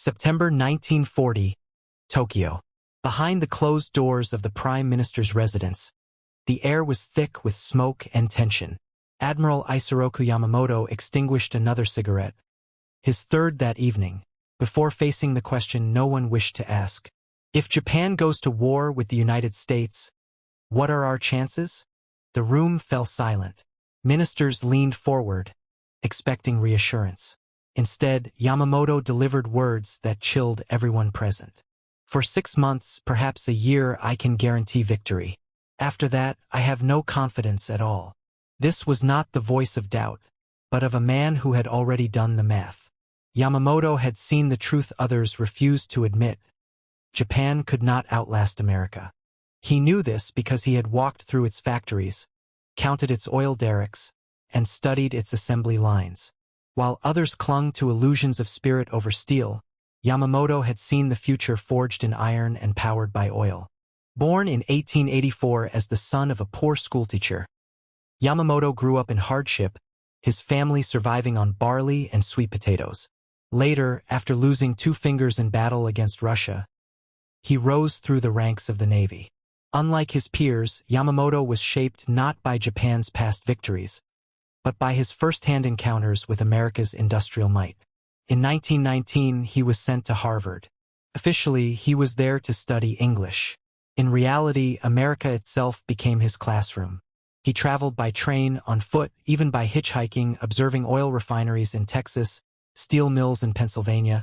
September 1940, Tokyo. Behind the closed doors of the Prime Minister's residence, the air was thick with smoke and tension. Admiral Isoroku Yamamoto extinguished another cigarette, his third that evening, before facing the question no one wished to ask. If Japan goes to war with the United States, what are our chances? The room fell silent. Ministers leaned forward, expecting reassurance. Instead, Yamamoto delivered words that chilled everyone present. For 6 months, perhaps a year, I can guarantee victory. After that, I have no confidence at all. This was not the voice of doubt, but of a man who had already done the math. Yamamoto had seen the truth others refused to admit. Japan could not outlast America. He knew this because he had walked through its factories, counted its oil derricks, and studied its assembly lines. While others clung to illusions of spirit over steel, Yamamoto had seen the future forged in iron and powered by oil. Born in 1884 as the son of a poor schoolteacher, Yamamoto grew up in hardship, his family surviving on barley and sweet potatoes. Later, after losing 2 fingers in battle against Russia, he rose through the ranks of the Navy. Unlike his peers, Yamamoto was shaped not by Japan's past victories, but by his first-hand encounters with America's industrial might. In 1919, he was sent to Harvard. Officially, he was there to study English. In reality, America itself became his classroom. He traveled by train, on foot, even by hitchhiking, observing oil refineries in Texas, steel mills in Pennsylvania,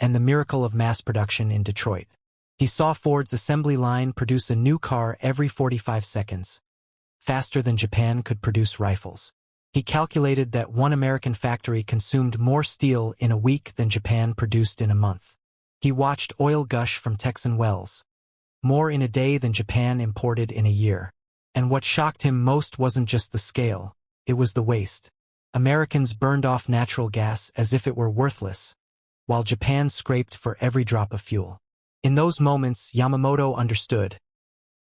and the miracle of mass production in Detroit. He saw Ford's assembly line produce a new car every 45 seconds, faster than Japan could produce rifles. He calculated that one American factory consumed more steel in a week than Japan produced in a month. He watched oil gush from Texan wells, more in a day than Japan imported in a year. And what shocked him most wasn't just the scale, it was the waste. Americans burned off natural gas as if it were worthless, while Japan scraped for every drop of fuel. In those moments, Yamamoto understood.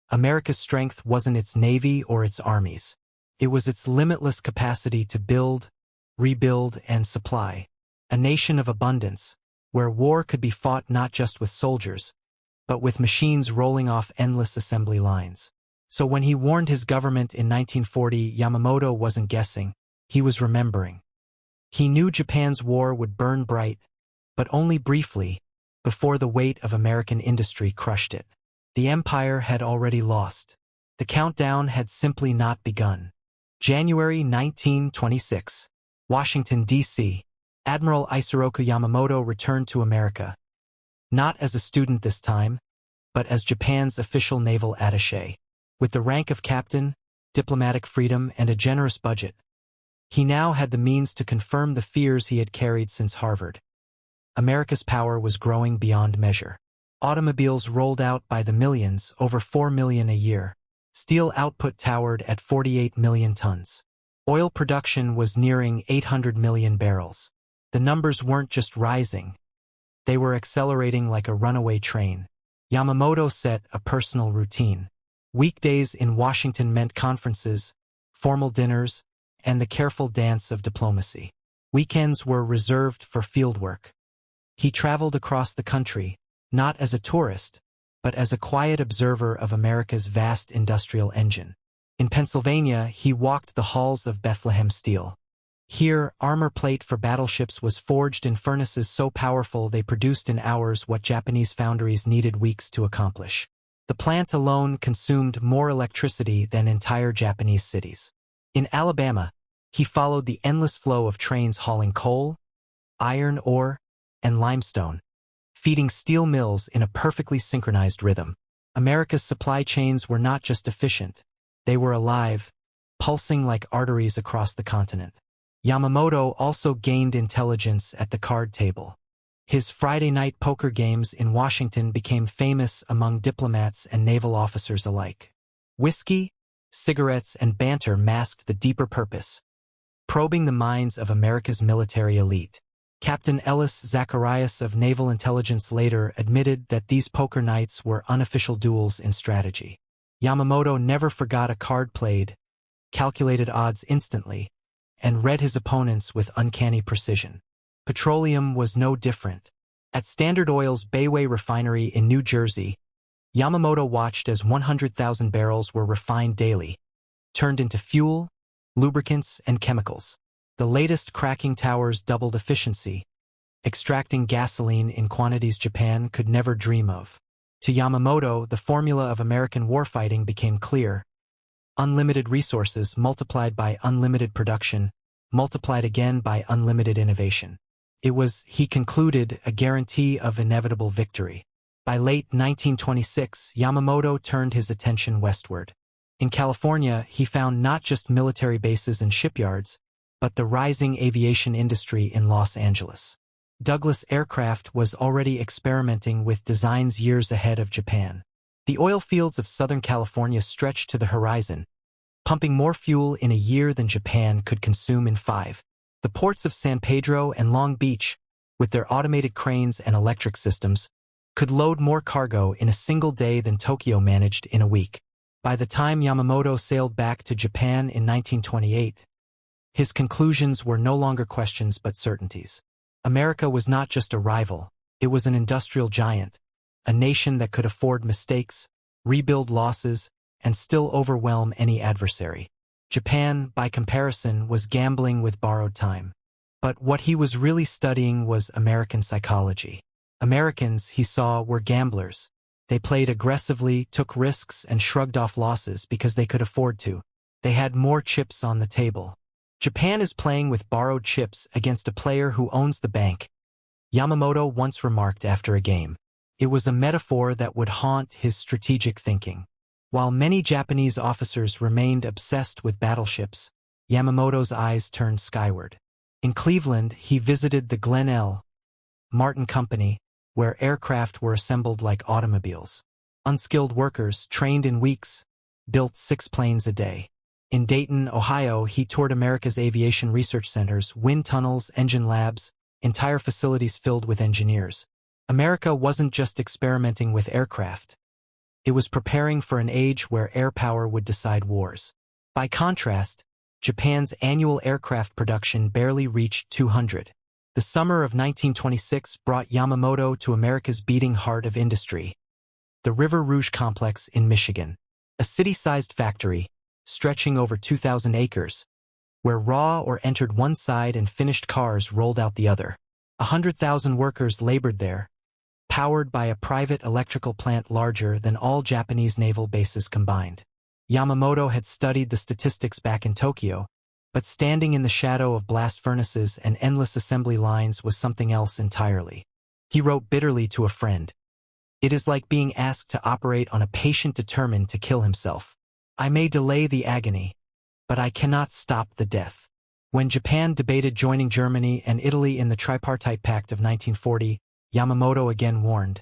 America's strength wasn't its navy or its armies. It was its limitless capacity to build, rebuild, and supply. A nation of abundance, where war could be fought not just with soldiers, but with machines rolling off endless assembly lines. So when he warned his government in 1940, Yamamoto wasn't guessing, he was remembering. He knew Japan's war would burn bright, but only briefly, before the weight of American industry crushed it. The empire had already lost. The countdown had simply not begun. January 1926, Washington, D.C. Admiral Isoroku Yamamoto returned to America. Not as a student this time, but as Japan's official naval attaché. With the rank of captain, diplomatic freedom, and a generous budget, he now had the means to confirm the fears he had carried since Harvard. America's power was growing beyond measure. Automobiles rolled out by the millions, over 4 million a year. Steel output towered at 48 million tons. Oil production was nearing 800 million barrels. The numbers weren't just rising. They were accelerating like a runaway train. Yamamoto set a personal routine. Weekdays in Washington meant conferences, formal dinners, and the careful dance of diplomacy. Weekends were reserved for fieldwork. He traveled across the country, not as a tourist, but as a quiet observer of America's vast industrial engine. In Pennsylvania, he walked the halls of Bethlehem Steel. Here, armor plate for battleships was forged in furnaces so powerful they produced in hours what Japanese foundries needed weeks to accomplish. The plant alone consumed more electricity than entire Japanese cities. In Alabama, he followed the endless flow of trains hauling coal, iron ore, and limestone, feeding steel mills in a perfectly synchronized rhythm. America's supply chains were not just efficient, they were alive, pulsing like arteries across the continent. Yamamoto also gained intelligence at the card table. His Friday night poker games in Washington became famous among diplomats and naval officers alike. Whiskey, cigarettes, and banter masked the deeper purpose, probing the minds of America's military elite. Captain Ellis Zacharias of Naval Intelligence later admitted that these poker nights were unofficial duels in strategy. Yamamoto never forgot a card played, calculated odds instantly, and read his opponents with uncanny precision. Petroleum was no different. At Standard Oil's Bayway refinery in New Jersey, Yamamoto watched as 100,000 barrels were refined daily, turned into fuel, lubricants, and chemicals. The latest cracking towers doubled efficiency, extracting gasoline in quantities Japan could never dream of. To Yamamoto, the formula of American warfighting became clear. Unlimited resources multiplied by unlimited production, multiplied again by unlimited innovation. It was, he concluded, a guarantee of inevitable victory. By late 1926, Yamamoto turned his attention westward. In California, he found not just military bases and shipyards, but the rising aviation industry in Los Angeles. Douglas Aircraft was already experimenting with designs years ahead of Japan. The oil fields of Southern California stretched to the horizon, pumping more fuel in a year than Japan could consume in 5. The ports of San Pedro and Long Beach, with their automated cranes and electric systems, could load more cargo in a single day than Tokyo managed in a week. By the time Yamamoto sailed back to Japan in 1928, his conclusions were no longer questions but certainties. America was not just a rival, it was an industrial giant, a nation that could afford mistakes, rebuild losses, and still overwhelm any adversary. Japan, by comparison, was gambling with borrowed time. But what he was really studying was American psychology. Americans, he saw, were gamblers. They played aggressively, took risks, and shrugged off losses because they could afford to. They had more chips on the table. Japan is playing with borrowed chips against a player who owns the bank, Yamamoto once remarked after a game. It was a metaphor that would haunt his strategic thinking. While many Japanese officers remained obsessed with battleships, Yamamoto's eyes turned skyward. In Cleveland, he visited the Glen L. Martin Company, where aircraft were assembled like automobiles. Unskilled workers, trained in weeks, built 6 planes a day. In Dayton, Ohio, he toured America's aviation research centers, wind tunnels, engine labs, entire facilities filled with engineers. America wasn't just experimenting with aircraft. It was preparing for an age where air power would decide wars. By contrast, Japan's annual aircraft production barely reached 200. The summer of 1926 brought Yamamoto to America's beating heart of industry, the River Rouge complex in Michigan, a city-sized factory stretching over 2,000 acres, where raw ore entered one side and finished cars rolled out the other. 100,000 workers labored there, powered by a private electrical plant larger than all Japanese naval bases combined. Yamamoto had studied the statistics back in Tokyo, but standing in the shadow of blast furnaces and endless assembly lines was something else entirely. He wrote bitterly to a friend, "It is like being asked to operate on a patient determined to kill himself. I may delay the agony, but I cannot stop the death." When Japan debated joining Germany and Italy in the Tripartite Pact of 1940, Yamamoto again warned,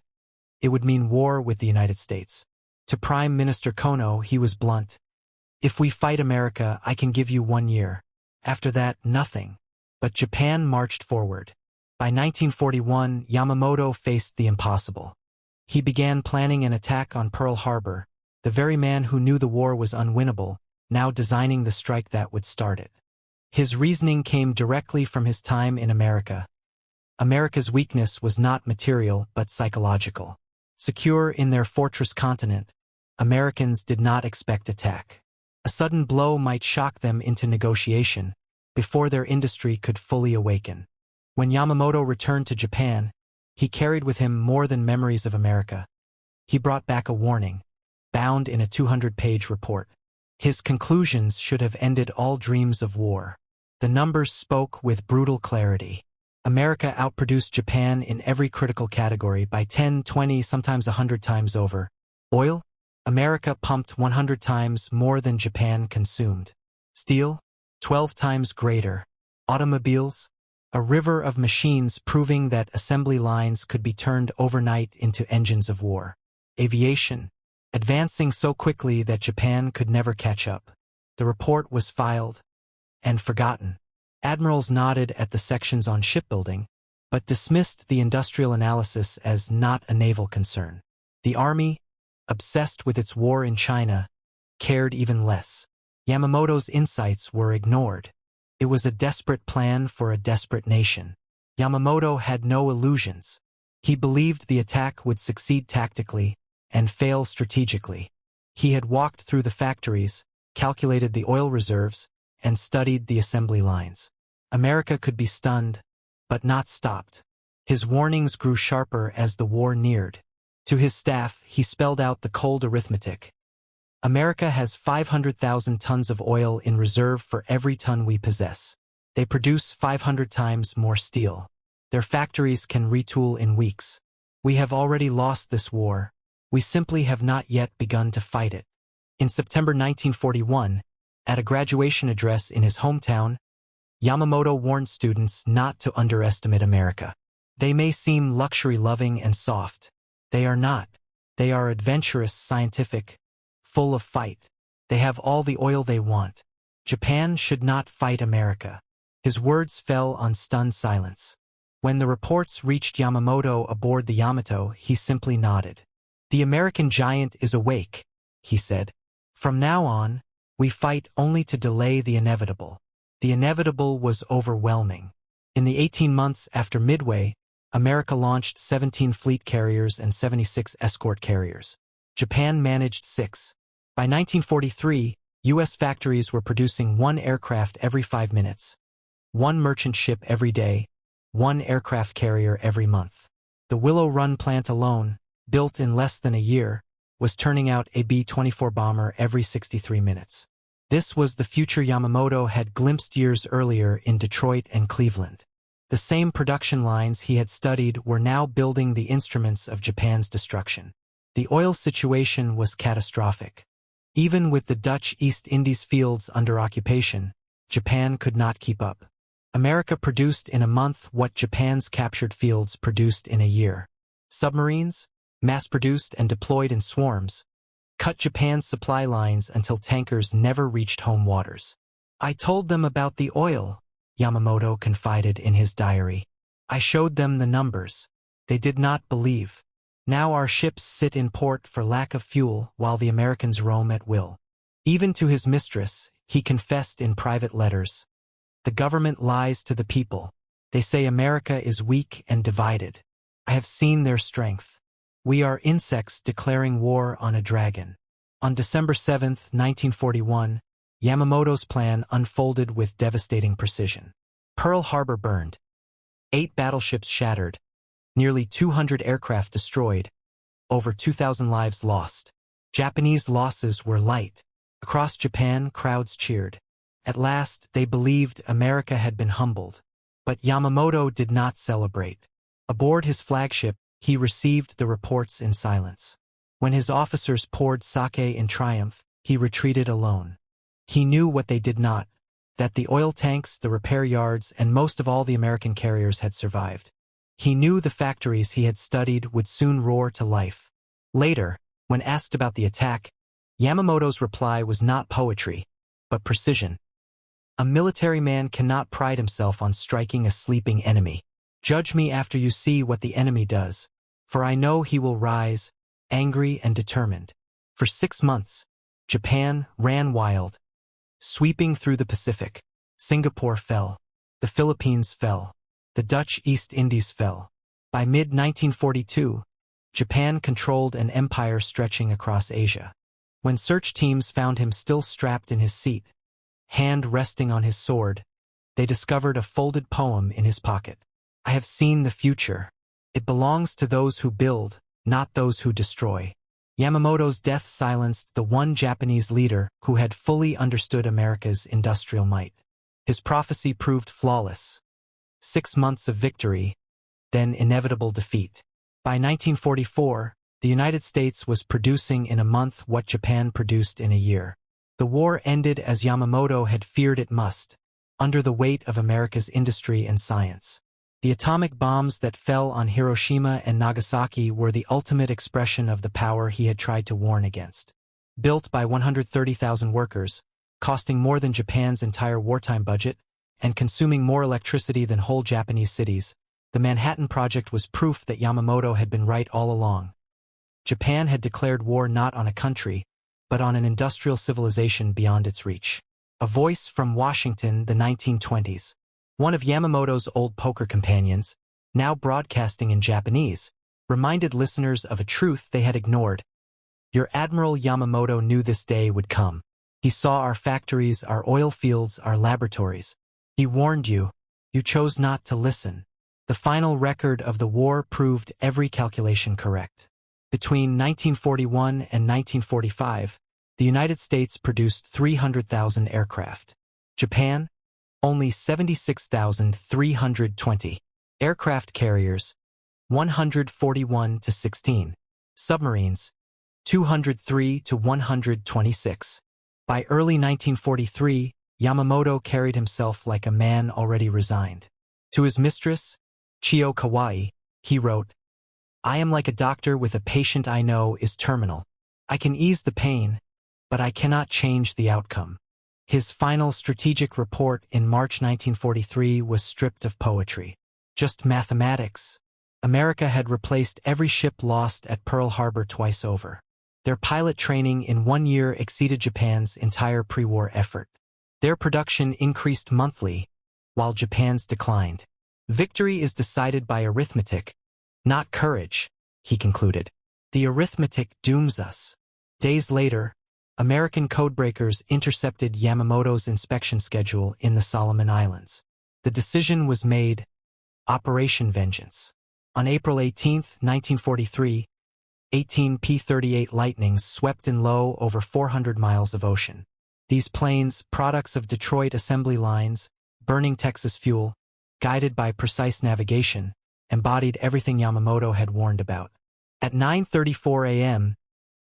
it would mean war with the United States. To Prime Minister Kono, he was blunt. "If we fight America, I can give you 1 year. After that, nothing." But Japan marched forward. By 1941, Yamamoto faced the impossible. He began planning an attack on Pearl Harbor, the very man who knew the war was unwinnable, now designing the strike that would start it. His reasoning came directly from his time in America. America's weakness was not material but psychological. Secure in their fortress continent, Americans did not expect attack. A sudden blow might shock them into negotiation before their industry could fully awaken. When Yamamoto returned to Japan, he carried with him more than memories of America. He brought back a warning, bound in a 200-page report. His conclusions should have ended all dreams of war. The numbers spoke with brutal clarity. America outproduced Japan in every critical category by 10, 20, sometimes 100 times over. Oil? America pumped 100 times more than Japan consumed. Steel? 12 times greater. Automobiles? A river of machines proving that assembly lines could be turned overnight into engines of war. Aviation? Advancing so quickly that Japan could never catch up. The report was filed and forgotten. Admirals nodded at the sections on shipbuilding, but dismissed the industrial analysis as not a naval concern. The Army, obsessed with its war in China, cared even less. Yamamoto's insights were ignored. It was a desperate plan for a desperate nation. Yamamoto had no illusions. He believed the attack would succeed tactically and fail strategically. He had walked through the factories, calculated the oil reserves, and studied the assembly lines. America could be stunned, but not stopped. His warnings grew sharper as the war neared. To his staff, he spelled out the cold arithmetic. America has 500,000 tons of oil in reserve for every ton we possess. They produce 500 times more steel. Their factories can retool in weeks. We have already lost this war. We simply have not yet begun to fight it. In September 1941, at a graduation address in his hometown, Yamamoto warned students not to underestimate America. They may seem luxury-loving and soft. They are not. They are adventurous, scientific, full of fight. They have all the oil they want. Japan should not fight America. His words fell on stunned silence. When the reports reached Yamamoto aboard the Yamato, he simply nodded. "The American giant is awake," he said. "From now on, we fight only to delay the inevitable." The inevitable was overwhelming. In the 18 months after Midway, America launched 17 fleet carriers and 76 escort carriers. Japan managed 6. By 1943, U.S. factories were producing 1 aircraft every 5 minutes, 1 merchant ship every day, 1 aircraft carrier every month. The Willow Run plant alone, built in less than a year, was turning out a B-24 bomber every 63 minutes. This was the future Yamamoto had glimpsed years earlier in Detroit and Cleveland. The same production lines he had studied were now building the instruments of Japan's destruction. The oil situation was catastrophic. Even with the Dutch East Indies fields under occupation, Japan could not keep up. America produced in a month what Japan's captured fields produced in a year. Submarines, mass-produced and deployed in swarms, cut Japan's supply lines until tankers never reached home waters. "I told them about the oil," Yamamoto confided in his diary. "I showed them the numbers. They did not believe. Now our ships sit in port for lack of fuel while the Americans roam at will." Even to his mistress, he confessed in private letters. "The government lies to the people. They say America is weak and divided. I have seen their strength. We are insects declaring war on a dragon." On December 7, 1941, Yamamoto's plan unfolded with devastating precision. Pearl Harbor burned. 8 battleships shattered. Nearly 200 aircraft destroyed. Over 2,000 lives lost. Japanese losses were light. Across Japan, crowds cheered. At last, they believed America had been humbled. But Yamamoto did not celebrate. Aboard his flagship, he received the reports in silence. When his officers poured sake in triumph, he retreated alone. He knew what they did not, that the oil tanks, the repair yards, and most of all the American carriers had survived. He knew the factories he had studied would soon roar to life. Later, when asked about the attack, Yamamoto's reply was not poetry, but precision. "A military man cannot pride himself on striking a sleeping enemy. Judge me after you see what the enemy does, for I know he will rise, angry and determined." For 6 months, Japan ran wild, sweeping through the Pacific. Singapore fell. The Philippines fell. The Dutch East Indies fell. By mid-1942, Japan controlled an empire stretching across Asia. When search teams found him still strapped in his seat, hand resting on his sword, they discovered a folded poem in his pocket. "I have seen the future. It belongs to those who build, not those who destroy." Yamamoto's death silenced the one Japanese leader who had fully understood America's industrial might. His prophecy proved flawless. 6 months of victory, then inevitable defeat. By 1944, the United States was producing in a month what Japan produced in a year. The war ended as Yamamoto had feared it must, under the weight of America's industry and science. The atomic bombs that fell on Hiroshima and Nagasaki were the ultimate expression of the power he had tried to warn against. Built by 130,000 workers, costing more than Japan's entire wartime budget, and consuming more electricity than whole Japanese cities, the Manhattan Project was proof that Yamamoto had been right all along. Japan had declared war not on a country, but on an industrial civilization beyond its reach. A voice from Washington, the 1920s. One of Yamamoto's old poker companions, now broadcasting in Japanese, reminded listeners of a truth they had ignored. Your Admiral Yamamoto knew this day would come. He saw our factories, our oil fields, our laboratories. He warned you. You chose not to listen. The final record of the war proved every calculation correct. Between 1941 and 1945, the United States produced 300,000 aircraft. Japan, only 76,320. Aircraft carriers, 141 to 16. Submarines, 203 to 126. By early 1943, Yamamoto carried himself like a man already resigned. To his mistress, Chio Kawai, he wrote, "I am like a doctor with a patient I know is terminal. I can ease the pain, but I cannot change the outcome." His final strategic report in March 1943 was stripped of poetry. Just mathematics. America had replaced every ship lost at Pearl Harbor twice over. Their pilot training in 1 year exceeded Japan's entire pre-war effort. Their production increased monthly, while Japan's declined. Victory is decided by arithmetic, not courage, he concluded. The arithmetic dooms us. Days later, American codebreakers intercepted Yamamoto's inspection schedule in the Solomon Islands. The decision was made, Operation Vengeance. On April 18, 1943, 18 P-38 Lightnings swept in low over 400 miles of ocean. These planes, products of Detroit assembly lines, burning Texas fuel, guided by precise navigation, embodied everything Yamamoto had warned about. At 9:34 a.m.,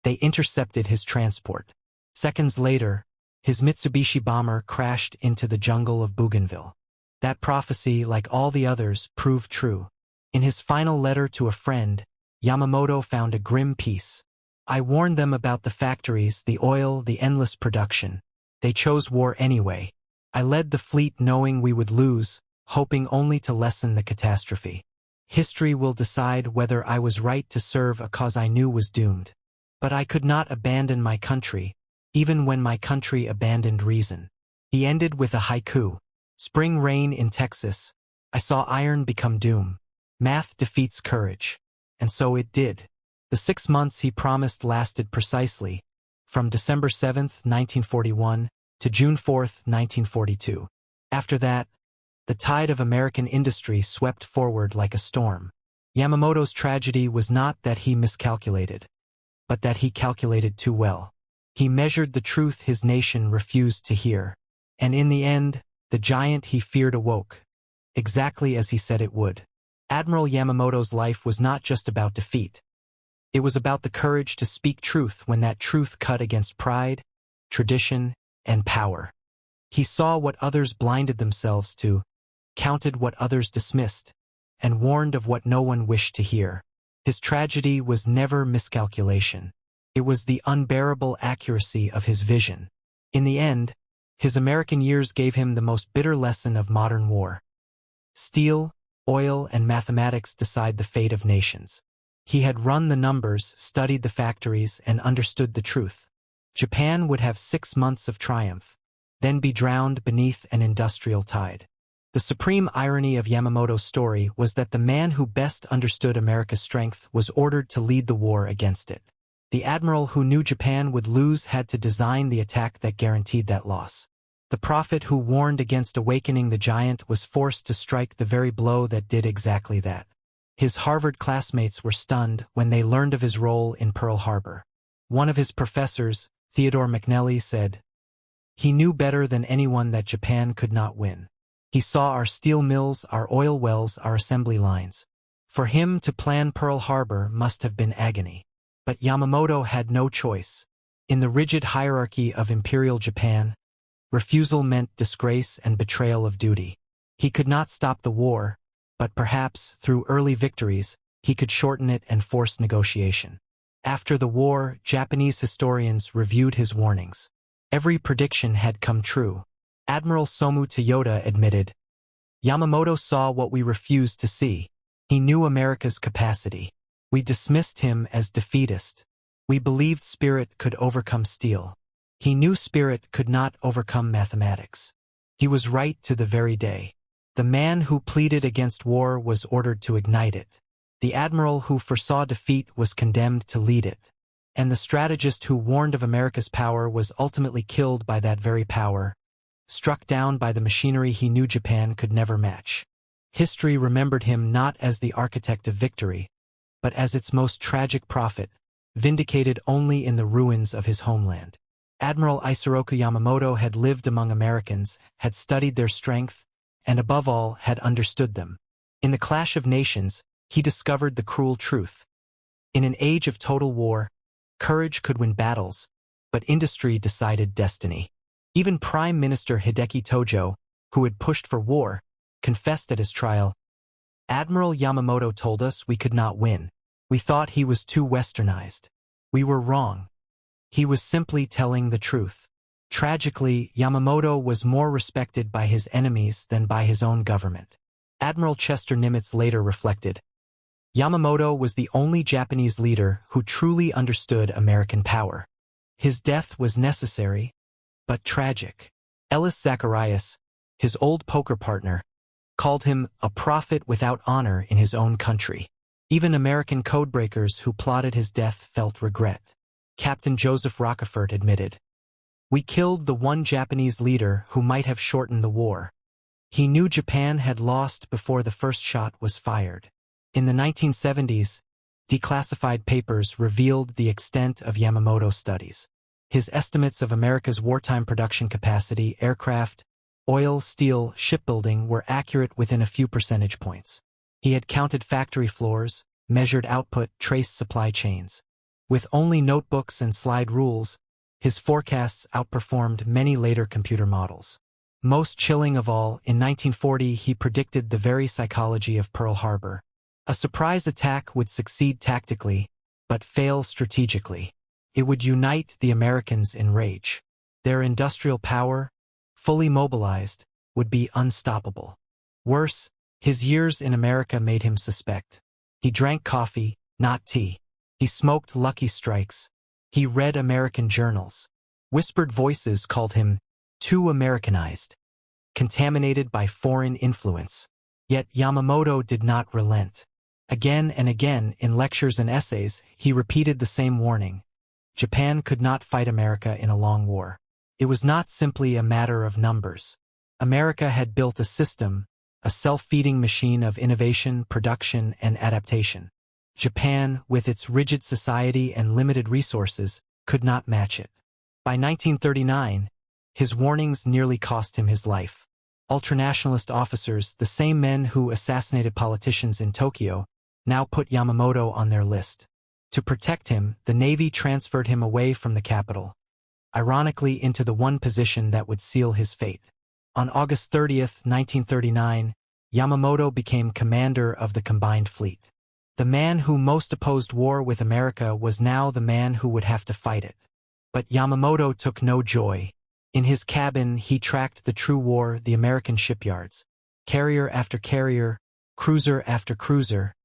they intercepted his transport. Seconds later, his Mitsubishi bomber crashed into the jungle of Bougainville. That prophecy, like all the others, proved true. In his final letter to a friend, Yamamoto found a grim peace. "I warned them about the factories, the oil, the endless production. They chose war anyway. I led the fleet knowing we would lose, hoping only to lessen the catastrophe. History will decide whether I was right to serve a cause I knew was doomed. But I could not abandon my country, even when my country abandoned reason." He ended with a haiku. "Spring rain in Texas. I saw iron become doom. Math defeats courage." And so it did. The 6 months he promised lasted precisely, from December 7, 1941, to June 4, 1942. After that, the tide of American industry swept forward like a storm. Yamamoto's tragedy was not that he miscalculated, but that he calculated too well. He measured the truth his nation refused to hear. And in the end, the giant he feared awoke, exactly as he said it would. Admiral Yamamoto's life was not just about defeat. It was about the courage to speak truth when that truth cut against pride, tradition, and power. He saw what others blinded themselves to, counted what others dismissed, and warned of what no one wished to hear. His tragedy was never miscalculation. It was the unbearable accuracy of his vision. In the end, his American years gave him the most bitter lesson of modern war. Steel, oil, and mathematics decide the fate of nations. He had run the numbers, studied the factories, and understood the truth. Japan would have 6 months of triumph, then be drowned beneath an industrial tide. The supreme irony of Yamamoto's story was that the man who best understood America's strength was ordered to lead the war against it. The admiral who knew Japan would lose had to design the attack that guaranteed that loss. The prophet who warned against awakening the giant was forced to strike the very blow that did exactly that. His Harvard classmates were stunned when they learned of his role in Pearl Harbor. One of his professors, Theodore McNally, said, "He knew better than anyone that Japan could not win. He saw our steel mills, our oil wells, our assembly lines. For him to plan Pearl Harbor must have been agony." But Yamamoto had no choice. In the rigid hierarchy of Imperial Japan, refusal meant disgrace and betrayal of duty. He could not stop the war, but perhaps, through early victories, he could shorten it and force negotiation. After the war, Japanese historians reviewed his warnings. Every prediction had come true. Admiral Somu Toyota admitted, "Yamamoto saw what we refused to see. He knew America's capacity. We dismissed him as defeatist. We believed spirit could overcome steel. He knew spirit could not overcome mathematics. He was right to the very day." The man who pleaded against war was ordered to ignite it. The admiral who foresaw defeat was condemned to lead it. And the strategist who warned of America's power was ultimately killed by that very power, struck down by the machinery he knew Japan could never match. History remembered him not as the architect of victory, but as its most tragic prophet, vindicated only in the ruins of his homeland. Admiral Isoroku Yamamoto had lived among Americans, had studied their strength, and above all had understood them. In the clash of nations, he discovered the cruel truth. In an age of total war, courage could win battles, but industry decided destiny. Even Prime Minister Hideki Tojo, who had pushed for war, confessed at his trial, "Admiral Yamamoto told us we could not win. We thought he was too westernized. We were wrong. He was simply telling the truth." Tragically, Yamamoto was more respected by his enemies than by his own government. Admiral Chester Nimitz later reflected, "Yamamoto was the only Japanese leader who truly understood American power. His death was necessary, but tragic." Ellis Zacharias, his old poker partner, called him a prophet without honor in his own country. Even American codebreakers who plotted his death felt regret. Captain Joseph Rockefort admitted, "We killed the one Japanese leader who might have shortened the war. He knew Japan had lost before the first shot was fired." In the 1970s, declassified papers revealed the extent of Yamamoto's studies. His estimates of America's wartime production capacity, aircraft, oil, steel, shipbuilding were accurate within a few percentage points. He had counted factory floors, measured output, traced supply chains. With only notebooks and slide rules, his forecasts outperformed many later computer models. Most chilling of all, in 1940 he predicted the very psychology of Pearl Harbor. A surprise attack would succeed tactically, but fail strategically. It would unite the Americans in rage. Their industrial power, fully mobilized, would be unstoppable. Worse, his years in America made him suspect. He drank coffee, not tea. He smoked Lucky Strikes. He read American journals. Whispered voices called him too Americanized, contaminated by foreign influence. Yet Yamamoto did not relent. Again and again, in lectures and essays, he repeated the same warning. Japan could not fight America in a long war. It was not simply a matter of numbers. America had built a system, a self-feeding machine of innovation, production, and adaptation. Japan, with its rigid society and limited resources, could not match it. By 1939, his warnings nearly cost him his life. Ultranationalist officers, the same men who assassinated politicians in Tokyo, now put Yamamoto on their list. To protect him, the Navy transferred him away from the capital, ironically into the one position that would seal his fate. On August 30th, 1939, Yamamoto became commander of the combined fleet. The man who most opposed war with America was now the man who would have to fight it. But Yamamoto took no joy. In his cabin, he tracked the true war, the American shipyards. Carrier after carrier, cruiser after cruiser,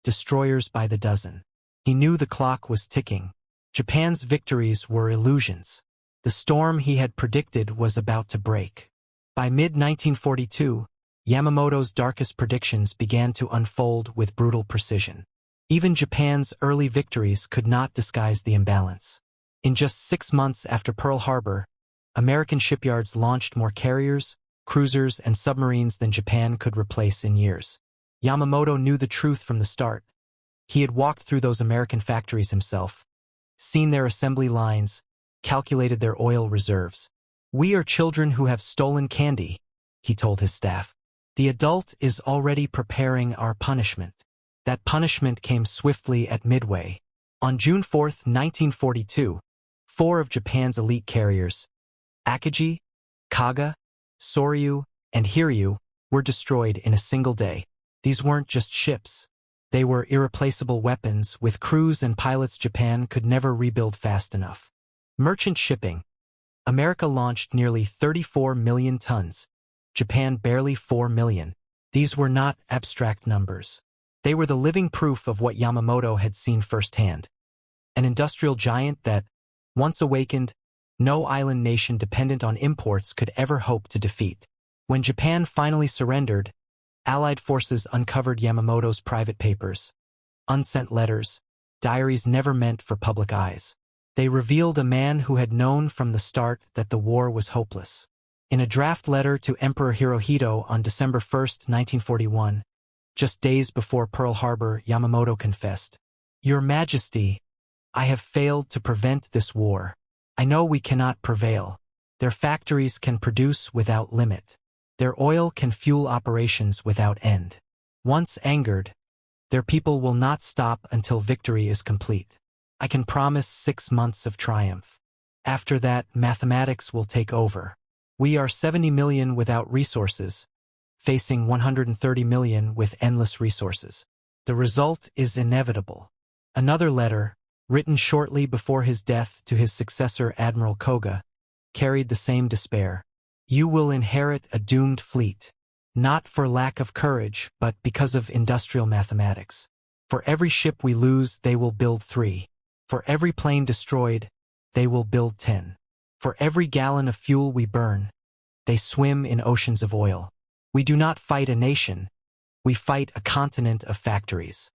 destroyers by the dozen. He knew the clock was ticking. Japan's victories were illusions. The storm he had predicted was about to break. By mid-1942, Yamamoto's darkest predictions began to unfold with brutal precision. Even Japan's early victories could not disguise the imbalance. In just 6 months after Pearl Harbor, American shipyards launched more carriers, cruisers, and submarines than Japan could replace in years. Yamamoto knew the truth from the start. He had walked through those American factories himself, seen their assembly lines, calculated their oil reserves. "We are children who have stolen candy," he told his staff. "The adult is already preparing our punishment." That punishment came swiftly at Midway. On June 4, 1942, 4 of Japan's elite carriers, Akagi, Kaga, Soryu, and Hiryu, were destroyed in a single day. These weren't just ships. They were irreplaceable weapons with crews and pilots Japan could never rebuild fast enough. Merchant shipping. America launched nearly 34 million tons. Japan barely 4 million. These were not abstract numbers. They were the living proof of what Yamamoto had seen firsthand. An industrial giant that, once awakened, no island nation dependent on imports could ever hope to defeat. When Japan finally surrendered, Allied forces uncovered Yamamoto's private papers, unsent letters, diaries never meant for public eyes. They revealed a man who had known from the start that the war was hopeless. In a draft letter to Emperor Hirohito on December 1, 1941, just days before Pearl Harbor, Yamamoto confessed, "Your Majesty, I have failed to prevent this war. I know we cannot prevail. Their factories can produce without limit. Their oil can fuel operations without end. Once angered, their people will not stop until victory is complete. I can promise 6 months of triumph. After that, mathematics will take over. We are 70 million without resources, facing 130 million with endless resources. The result is inevitable." Another letter, written shortly before his death to his successor Admiral Koga, carried the same despair. "You will inherit a doomed fleet, not for lack of courage, but because of industrial mathematics. For every ship we lose, they will build 3. For every plane destroyed, they will build 10. For every gallon of fuel we burn, they swim in oceans of oil. We do not fight a nation, we fight a continent of factories."